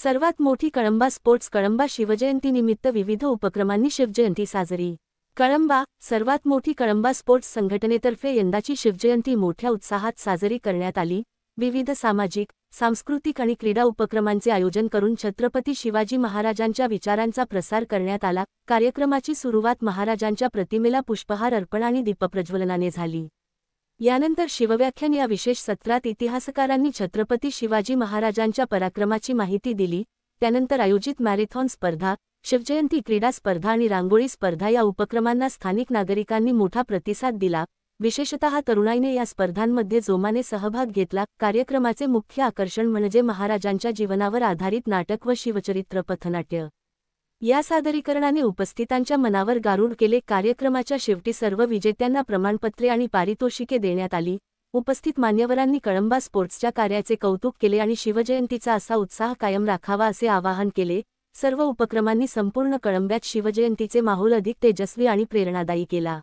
सर्वात मोठी कळंबा स्पोर्ट्स कळंबा शिवजयंतीनिमित्त विविध उपक्रमांनी शिवजयंती साजरी. कळंबा, सर्वात मोठी कळंबा स्पोर्ट्स संघटनेतर्फे यंदाची शिवजयंती मोठ्या उत्साहात साजरी करण्यात आली. विविध सामाजिक, सांस्कृतिक आणि क्रीडा उपक्रमांचे आयोजन करून छत्रपती शिवाजी महाराजांच्या विचारांचा प्रसार करण्यात आला. कार्यक्रमाची सुरुवात महाराजांच्या प्रतिमेला पुष्पहार अर्पण आणि दीपप्रज्वलनाने झाली. यानंतर शिवव्याख्यान या विशेष सत्रात इतिहासकारांनी छत्रपती शिवाजी महाराजांच्या पराक्रमाची माहिती दिली. त्यानंतर आयोजित मॅरेथॉन स्पर्धा, शिवजयंती क्रीडा स्पर्धा आणि रांगोळी स्पर्धा या उपक्रमांना स्थानिक नागरिकांनी मोठा प्रतिसाद दिला. विशेषतः तरुणाईने या स्पर्धांमध्ये जोमाने सहभाग घेतला. कार्यक्रमाचे मुख्य आकर्षण म्हणजे महाराजांच्या जीवनावर आधारित नाटक व शिवचरित्र पथनाट्य. या सादरीकरणाने उपस्थितांच्या मनावर गारूड केले. कार्यक्रमाच्या शेवटी सर्व विजेत्यांना प्रमाणपत्रे आणि पारितोषिके देण्यात आली. उपस्थित मान्यवरांनी कळंबा स्पोर्ट्सच्या कार्याचे कौतुक केले आणि शिवजयंतीचा असा उत्साह कायम राखावा असे आवाहन केले. सर्व उपक्रमांनी संपूर्ण कळंब्यात शिवजयंतीचे माहोल अधिक तेजस्वी आणि प्रेरणादायी केला.